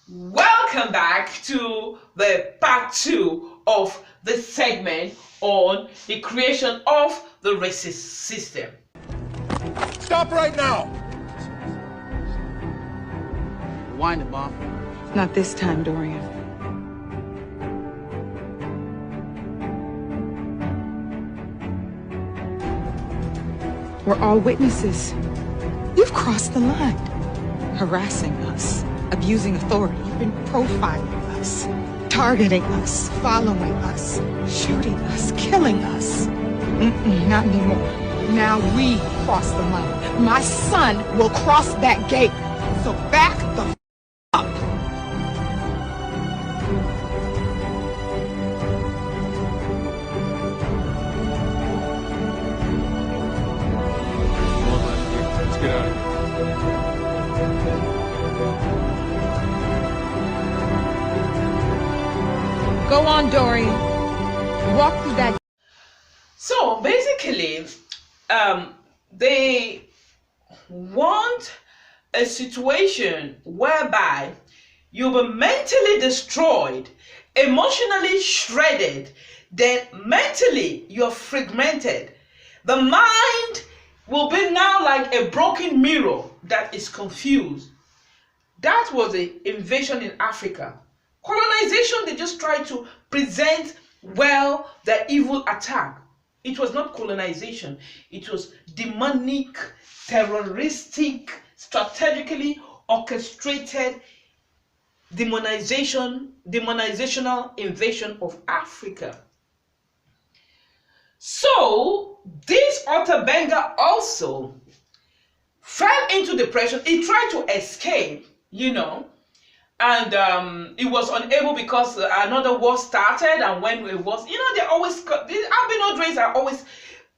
Welcome back to the part 2 of the segment on the creation of the racist system. Stop right now! Rewind it, Mom. Not this time, Dorian. We're all witnesses. You've crossed the line. Harassing us, abusing authority. You've been profiling us, targeting us, following us, shooting us, killing us. Not anymore. Now we cross the line. My son will cross that gate. So back the up. Let's get out of here. Go on, Dorian. Walk through that. So basically, they want a situation whereby you'll be mentally destroyed, emotionally shredded, then mentally you're fragmented. The mind will be now like a broken mirror that is confused. That was the invasion in Africa. Colonization, they just tried to present well the evil attack. It was not colonization. It was demonic, terroristic, strategically orchestrated demonization, demonizational invasion of Africa. So this Walter Benga also fell into depression. He tried to escape, and he was unable because another war started. And when it was, they always, the albino race are always,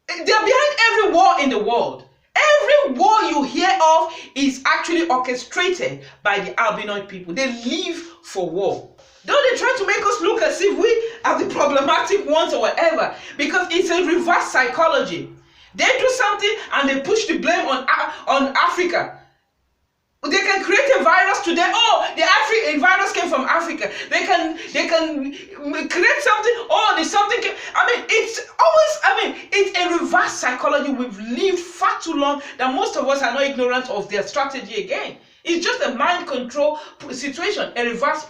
they're behind every war in the world. Every war you hear of is actually orchestrated by the albino people. They live for war. Don't they try to make us look as if we are the problematic ones or whatever? Because it's a reverse psychology. They do something and they push the blame on Africa. They can create a virus today. Oh, the virus came from Africa. They can create something. Oh, there's something. It's a reverse psychology. We've lived far too long that most of us are not ignorant of their strategy again. It's just a mind control situation, a reverse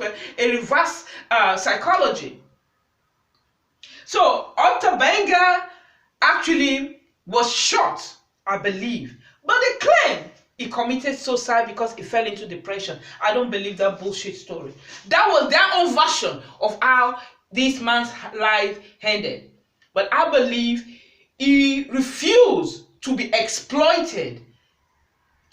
psychology. So Walter Benga actually was shot, I believe, but they claim he committed suicide because he fell into depression. I don't believe that bullshit story. That was their own version of how this man's life ended. But I believe he refused to be exploited,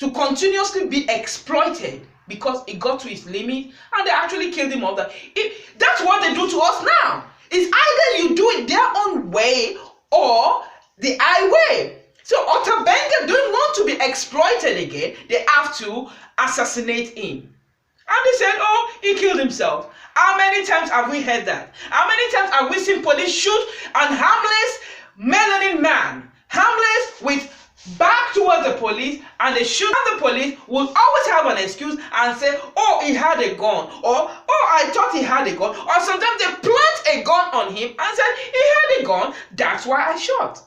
to continuously be exploited, because it got to his limit and they actually killed him off. That's what they do to us now. It's either you do it their own way or the highway. So Walter Benga don't want to be exploited again. They have to assassinate him. And they said, oh, he killed himself. How many times have we heard that? How many times have we seen police shoot an harmless melanin man, harmless with back towards the police, and they shoot, and the police will always have an excuse and say, oh, he had a gun, or oh, I thought he had a gun, or sometimes they plant a gun on him and said he had a gun, that's why I shot.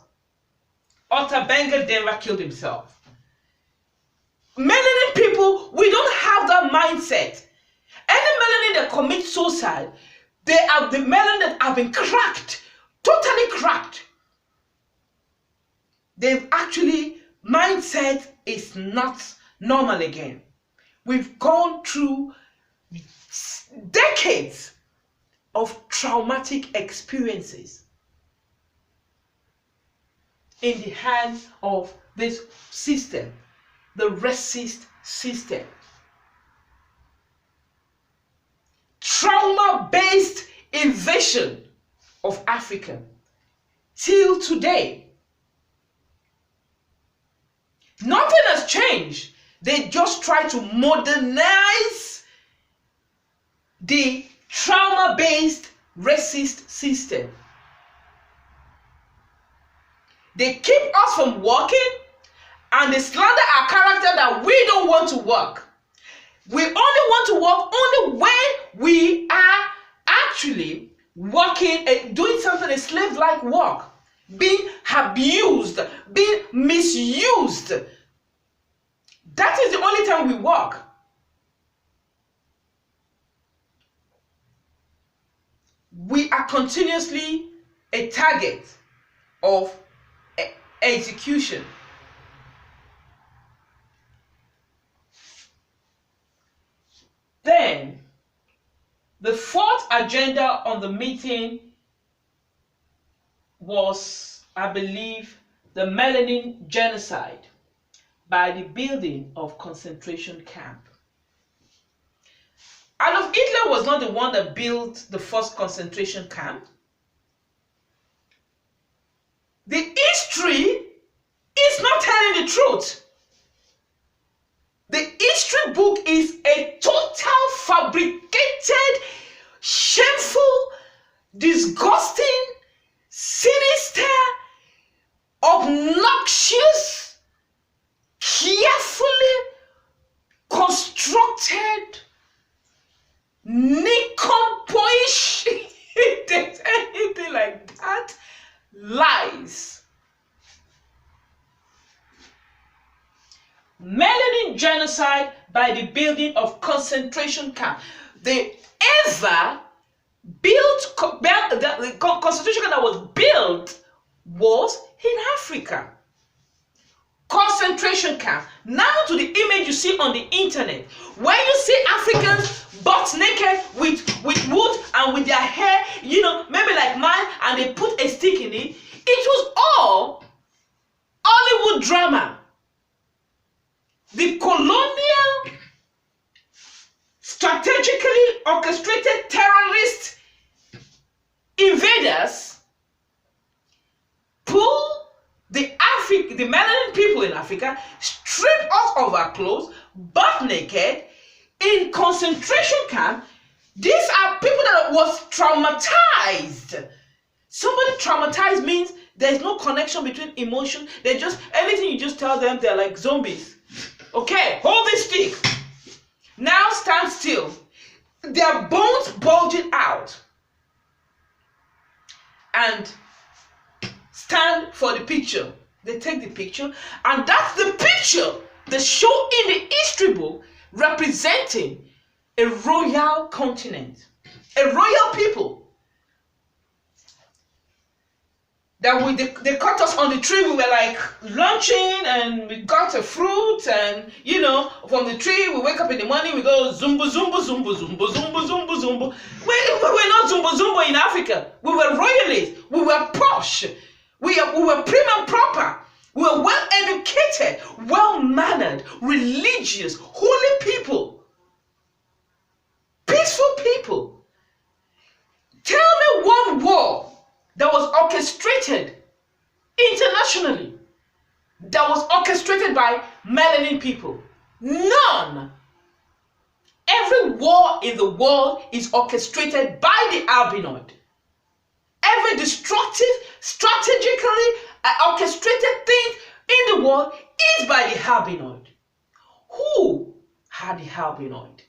Walter Benga never killed himself. Melanin people, we don't have that mindset. Any melanin that commits suicide, they are the melanin that have been cracked, totally cracked. They've actually, mindset is not normal again. We've gone through decades of traumatic experiences in the hands of this system, the racist system. Trauma-based invasion of Africa till today. Nothing has changed. They just try to modernize the trauma-based racist system. They keep us from working and they slander our character that we don't want to work. We only want to work only when we are actually working and doing something, a slave-like work, being abused, being misused. That is the only time we work. We are continuously a target of execution. Then, the fourth agenda on the meeting was, I believe, the Melanin genocide by the building of concentration camp. Adolf Hitler was not the one that built the first concentration camp. The history is not telling the truth. The history book is a total fabricated, shameful, disgusting, sinister, obnoxious, carefully constructed, nincompoish, if there's anything like that, lies. Melanin genocide by the building of concentration camp. The ever built the concentration camp that was built was in Africa. Concentration camp. Now to the image you see on the internet, where you see Africans butt naked with wood and with their hair, maybe like mine, and they put a stick in it. It was all Hollywood drama. The colonial, strategically orchestrated terrorist invaders pull the Melanin people in Africa, strip us of our clothes, butt naked, in concentration camp. These are people that was traumatized. Somebody traumatized means there's no connection between emotion. They just, anything you just tell them, they're like zombies. Okay, hold this stick. Now stand still. Their bones bulging out. And stand for the picture. They take the picture, and that's the picture they show in the history book representing a royal continent, a royal people. That they caught us on the tree. We were like lunching, and we got a fruit, and from the tree we wake up in the morning, we go zumba zumba zumba zumba zumba zumba zumba. We were not zumba zumba in Africa. We were royalists. We were posh. We were prim and proper. We were well educated, well mannered, religious, holy people, peaceful people. Tell me one war that was orchestrated internationally, that was orchestrated by Melanin people. None. Every war in the world is orchestrated by the albinoid. Every destructive, strategically orchestrated thing in the world is by the albinoid. Who had the albinoid?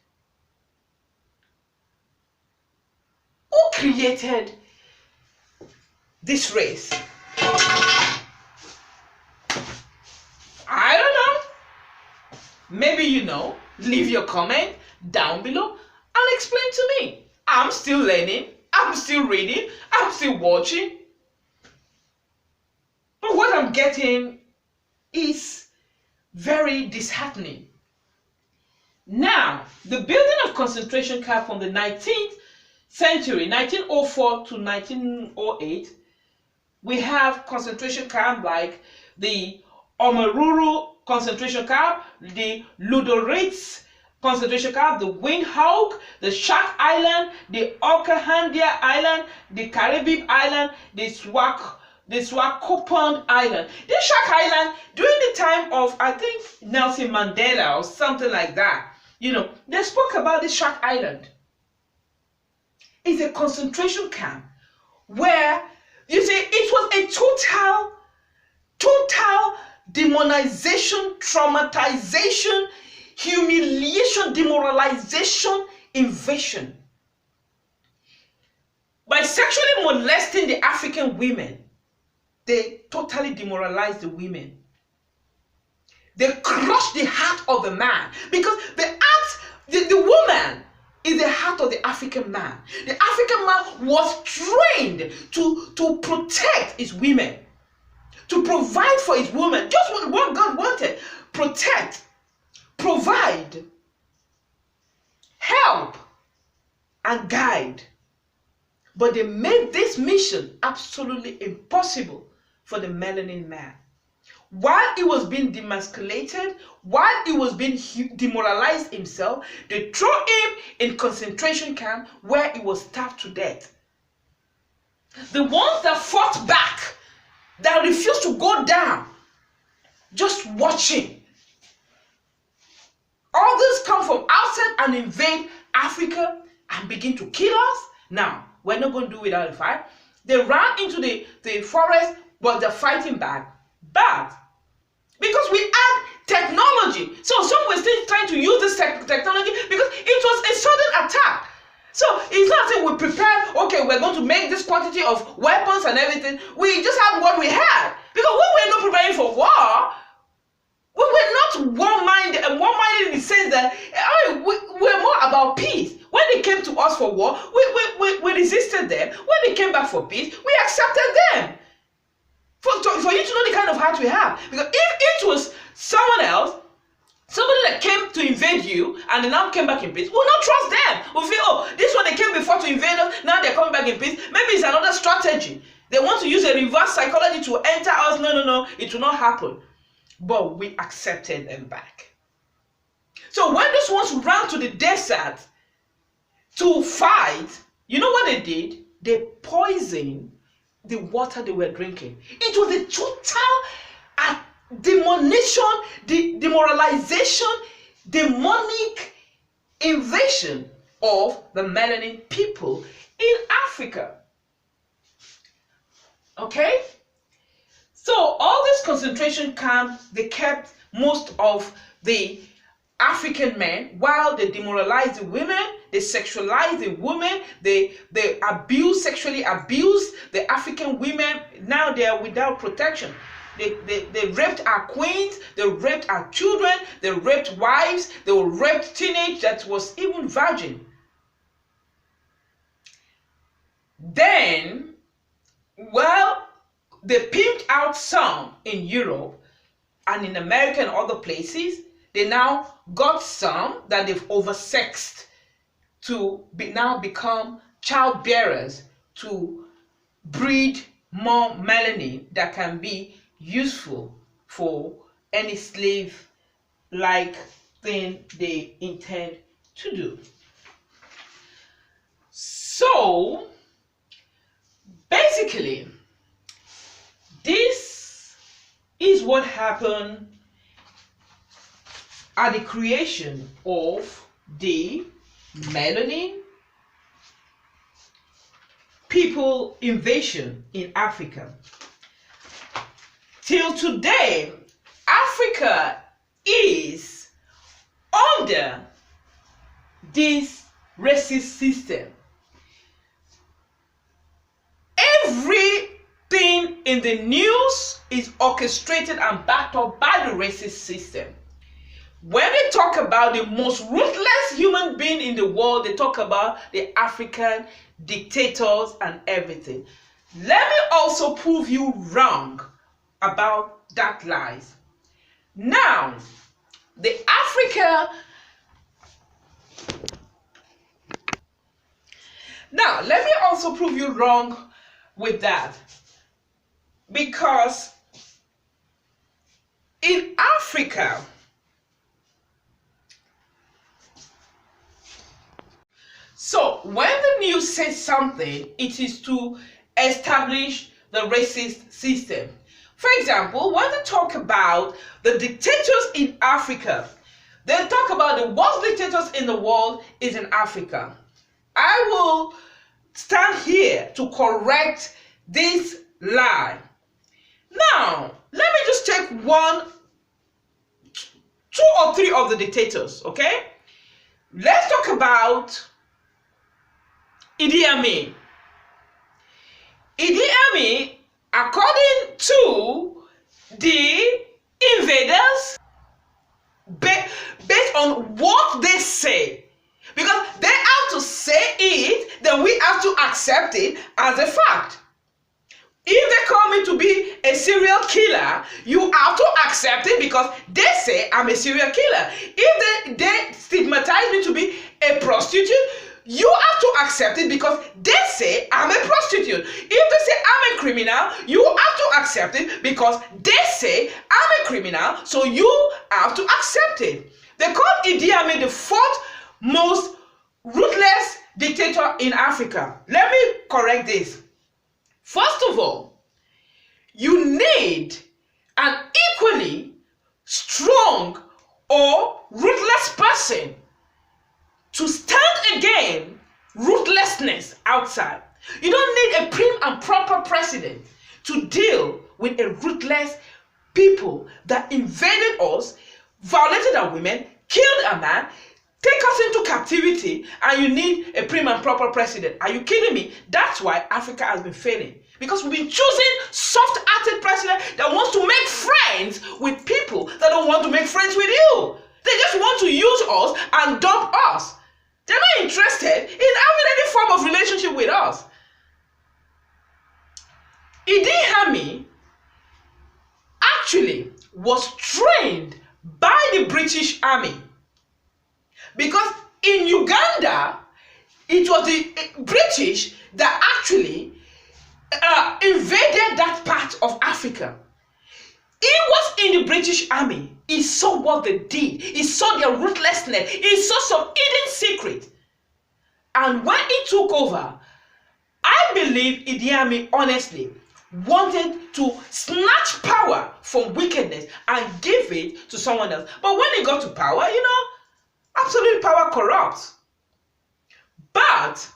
Who created this race? I don't know. Maybe you know. Leave your comment down below and explain to me. I'm still learning. I'm still reading. I'm still watching. But what I'm getting is very disheartening. Now, the building of concentration camp from the 19th century, 1904 to 1908, we have concentration camp like the Omaruru concentration camp, the Ludoritz concentration camp, the Windhoek, the Shark Island, the Okahandja Island, the Caribbean Island, the Swakopmund Island. This Shark Island, during the time of, I think, Nelson Mandela or something like that, they spoke about this Shark Island. It's a concentration camp where, you see, it was a total demonization, traumatization, humiliation, demoralization, invasion. By sexually molesting the African women, they totally demoralized the women. They crushed the heart of the man, because the woman is the heart of the African man. The African man was trained to protect his women, to provide for his women, just what God wanted. Protect, provide, help, and guide. But they made this mission absolutely impossible for the melanin man. While he was being demasculated, while he was being demoralized himself, they threw him in concentration camp where he was starved to death. The ones that fought back, that refused to go down, just watching. All this come from outside and invade Africa and begin to kill us. Now, we're not going to do without a fight. They ran into the forest, but they're fighting back. But because we had technology, so some were still trying to use this technology because it was a sudden attack. So it's not that we prepared, okay, we're going to make this quantity of weapons and everything. We just had what we had. Because we were not preparing for war. We were not one-minded in the sense that we're more about peace. When they came to us for war, we resisted them. When they came back for peace, we accepted them. For you to know the kind of heart we have. Because if it was someone else, somebody that came to invade you and they now came back in peace, we'll not trust them. We'll feel, oh, this one they came before to invade us, now they're coming back in peace. Maybe it's another strategy. They want to use a reverse psychology to enter us. No, it will not happen. But we accepted them back. So when those ones ran to the desert to fight, you know what they did? They poisoned the water they were drinking. It was a total demoralization, demonic invasion of the melanin people in Africa. Okay? So all these concentration camps, they kept most of the African men, while they demoralized the women, they sexualized the women, they sexually abused the African women. Now they are without protection. They raped our queens, they raped our children, they raped wives, they raped teenage that was even virgin. Then, well, they pimped out some in Europe and in America and other places. They now got some that they've oversexed to now become childbearers, to breed more melanin that can be useful for any slave-like thing they intend to do. So, basically, this is what happened at the creation of the melanin people invasion in Africa. Till today, Africa is under this racist system. Everything in the news is orchestrated and backed up by the racist system. When they talk about the most ruthless human being in the world, they talk about the African dictators and everything. Let me also prove you wrong about that lies. Now, the Now, let me also prove you wrong with that. Because in Africa, so when the news says something, it is to establish the racist system. For example, when they talk about the dictators in Africa, they talk about the worst dictators in the world is in Africa. I will stand here to correct this lie. Now, let me just take one 2 or 3 of the dictators, okay? Let's talk about Idi Amin. Idi Amin, according to the invaders, based on what they say, because they have to say it, then we have to accept it as a fact. If they call me to be a serial killer, you have to accept it because they say I'm a serial killer. If they stigmatize me to be a prostitute, you have to accept it because they say I'm a prostitute. If they say I'm a criminal, you have to accept it because they say I'm a criminal, so you have to accept it. They call Idi Amin the 4th most ruthless dictator in Africa. Let me correct this. First of all, you need an equally strong or ruthless person to stand against ruthlessness outside. You don't need a prim and proper president to deal with a ruthless people that invaded us, violated our women, killed a man, take us into captivity, and you need a prim and proper president. Are you kidding me? That's why Africa has been failing. Because we've been choosing soft-hearted president that wants to make friends with people that don't want to make friends with you. They just want to use us and dump us. They're not interested in having any form of relationship with us. Idi Amin actually was trained by the British Army. Because in Uganda, it was the British that actually invaded that part of Africa. He was in the British Army. He saw what they did. He saw their ruthlessness. He saw some hidden secret. And when he took over, I believe Idi Amin honestly wanted to snatch power from wickedness and give it to someone else. But when he got to power, absolute power corrupts. But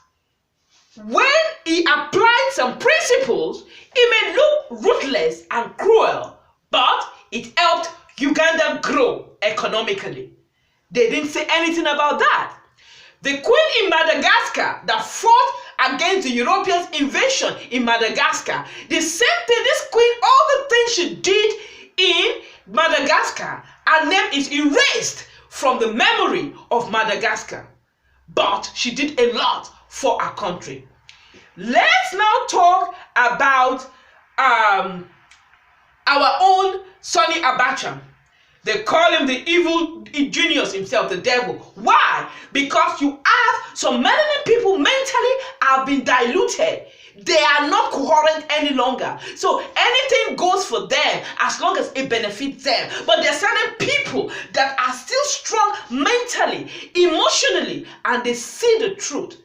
when he applied some principles, it may look ruthless and cruel, but it helped Uganda grow economically. They didn't say anything about that. The queen in Madagascar that fought against the Europeans' invasion in Madagascar, the same thing, this queen, all the things she did in Madagascar, her name is erased from the memory of Madagascar. But she did a lot for our country. Let's now talk about our own Sonny Abacha. They call him the evil genius himself, the devil. Why? Because you have some melanin people mentally have been diluted. They are not coherent any longer. So anything goes for them as long as it benefits them. But there are certain people that are still strong mentally, emotionally, and they see the truth.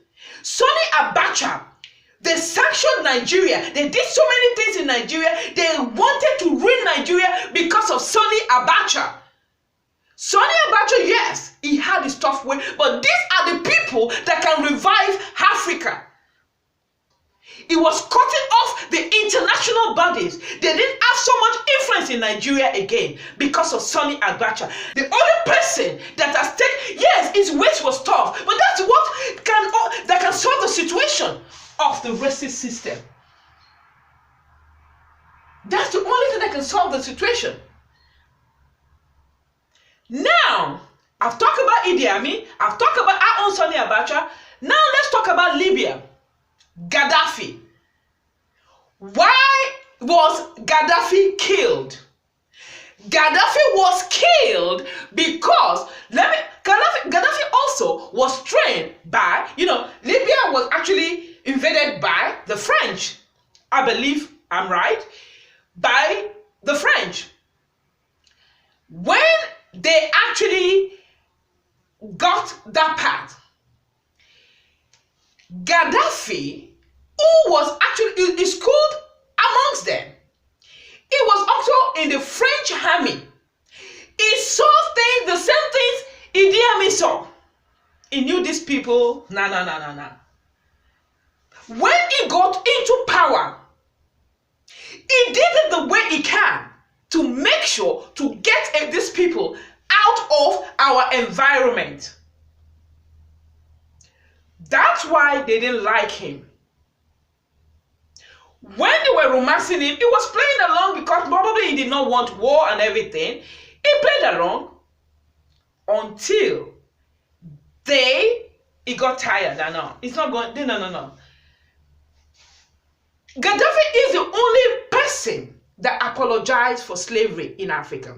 Sonny Abacha, they sanctioned Nigeria. They did so many things in Nigeria. They wanted to ruin Nigeria because of Sonny Abacha. Sonny Abacha, yes, he had his tough way, but these are the people that can revive Africa. He was cutting off the international bodies. They didn't have so much influence in Nigeria again because of Sonny Abacha. The only person that has taken, yes, his waist was tough, but that's what can solve the situation of the racist system. That's the only thing that can solve the situation. Now, I've talked about Idi Amin, I've talked about our own Sonny Abacha. Now let's talk about Libya. Gaddafi. Why was Gaddafi killed? Gaddafi was killed because Gaddafi also was trained by, Libya was actually invaded by the French. I believe I'm right. By the French. When they actually got that part, Gaddafi, who was actually is called amongst them, he was also in the French army. He saw things, the same things Idi Amin saw. He knew these people, nah. When he got into power, he did it the way he can to make sure to get these people out of our environment. That's why they didn't like him. When they were romancing him, he was playing along because probably he did not want war and everything. He played along until he got tired. No, it's not going. No. Gaddafi is the only person that apologized for slavery in Africa.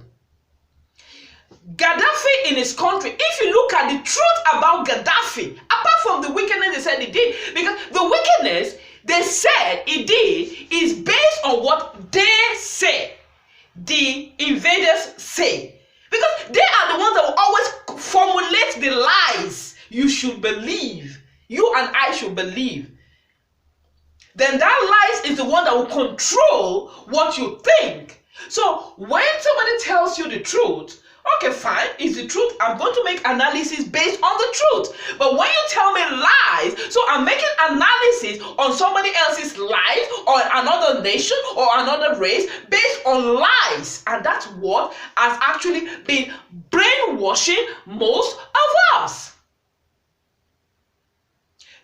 Gaddafi in his country, if you look at the truth about Gaddafi, apart from the wickedness they said he did, because the wickedness they said he did is based on what they say, the invaders say. Because they are the ones that will always formulate the lies you should believe, you and I should believe. Then that lies is the one that will control what you think. So when somebody tells you the truth, okay, fine, it's the truth. I'm going to make analysis based on the truth. But when you tell me lies, so I'm making analysis on somebody else's lies or another nation or another race based on lies. And that's what has actually been brainwashing most of us.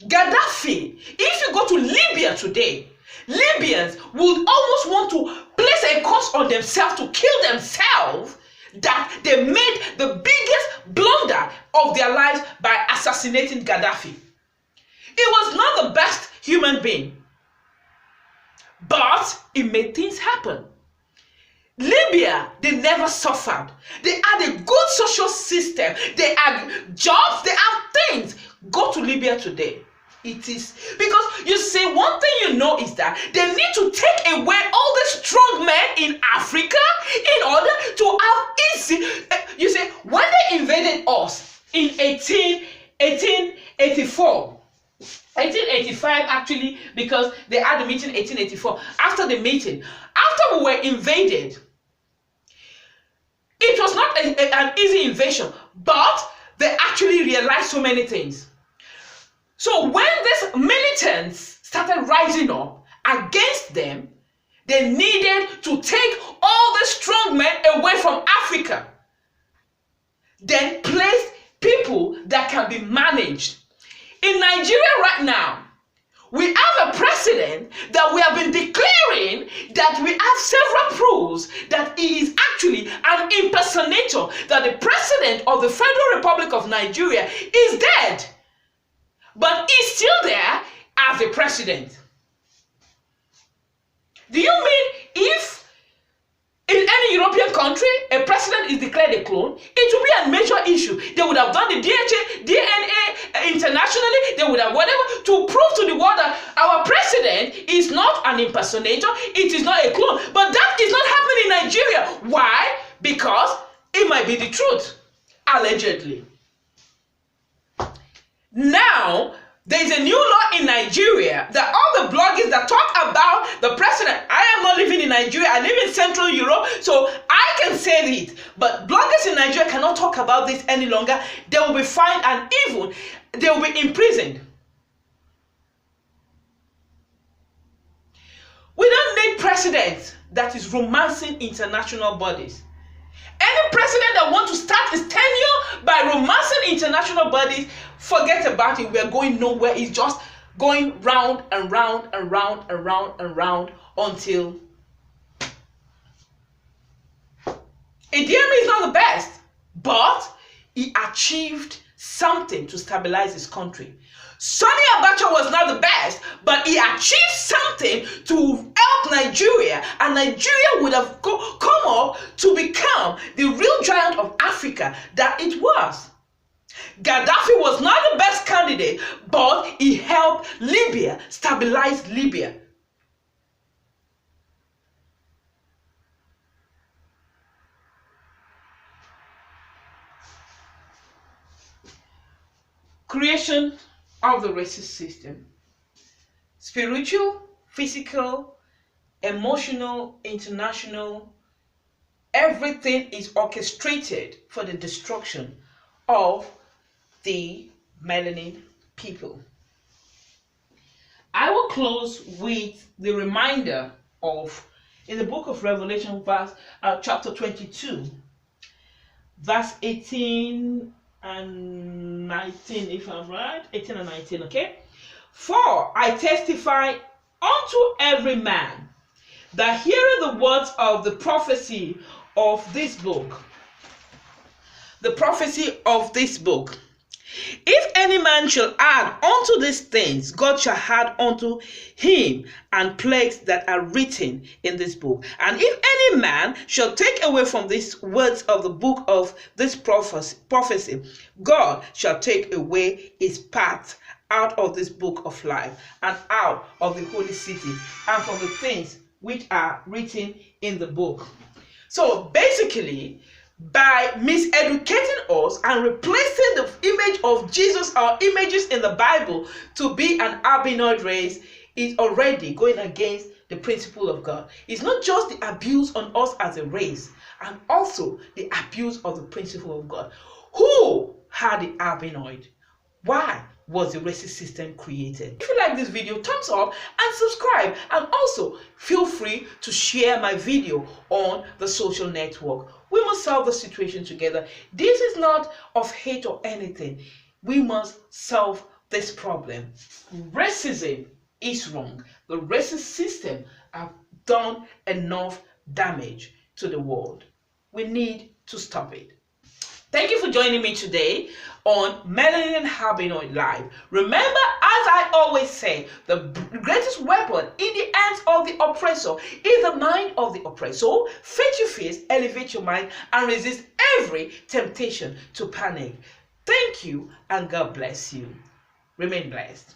Gaddafi, if you go to Libya today, Libyans would almost want to place a curse on themselves to kill themselves that they made the biggest blunder of their lives by assassinating Gaddafi. He was not the best human being, but it made things happen. Libya, they never suffered. They had a good social system. They had jobs. They have things. Go to Libya today. It is because you see, one thing you know is that they need to take away all the strong men in Africa in order to have easy. You see, when they invaded us in 1884, 1885 actually, because they had the meeting in 1884. After the meeting, after we were invaded, it was not an easy invasion, but they actually realized so many things. So when these militants started rising up against them, they needed to take all the strong men away from Africa. Then place people that can be managed. In Nigeria right now, we have a president that we have been declaring that we have several proofs that he is actually an impersonator, that the president of the Federal Republic of Nigeria is dead. But he's still there as the president. Do you mean if in any European country a president is declared a clone, it will be a major issue? They would have done the DNA internationally, they would have whatever to prove to the world that our president is not an impersonator, it is not a clone. But that is not happening in Nigeria. Why? Because it might be the truth, allegedly. Now, there is a new law in Nigeria that all the bloggers that talk about the president, I am not living in Nigeria, I live in Central Europe, so I can say it. But bloggers in Nigeria cannot talk about this any longer. They will be fined and even they will be imprisoned. We don't need president that is romancing international bodies. Any president that wants to start his tenure by romancing international bodies, forget about it. We're going nowhere. It's just going round and round and round and round and round until Idi Amin is not the best, but he achieved something to stabilize his country. Sani Abacha was not the best, but he achieved something to help Nigeria, and Nigeria would have come up to become the real giant of Africa that it was. Gaddafi was not the best candidate, but he helped Libya stabilize Libya. Creation of the racist system. Spiritual, physical, emotional, international, everything is orchestrated for the destruction of the melanin people. I will close with the reminder of, in the book of Revelation, chapter 22, verse 18 and 19, if I'm right. 18 and 19, okay? For I testify unto every man that heareth the words of the prophecy of this book. The prophecy of this book. If any man shall add unto these things, God shall add unto him and plagues that are written in this book. And if any man shall take away from these words of the book of this prophecy, God shall take away his part out of this book of life, and out of the holy city, and from the things which are written in the book. So basically, by miseducating us and replacing the image of Jesus, our images in the Bible, to be an albinoid race, is already going against the principle of God. It's not just the abuse on us as a race, and also the abuse of the principle of God. Who had the albinoid? Why was the racist system created? If you like this video, thumbs up and subscribe, and also feel free to share my video on the social network. We must solve the situation together. This is not of hate or anything. We must solve this problem. Racism is wrong. The racist system have done enough damage to the world. We need to stop it. Thank you for joining me today on Melanin Albinoid Live. Remember, as I always say, the greatest weapon in the hands of the oppressor is the mind of the oppressor. So, face your fears, elevate your mind, and resist every temptation to panic. Thank you, and God bless you. Remain blessed.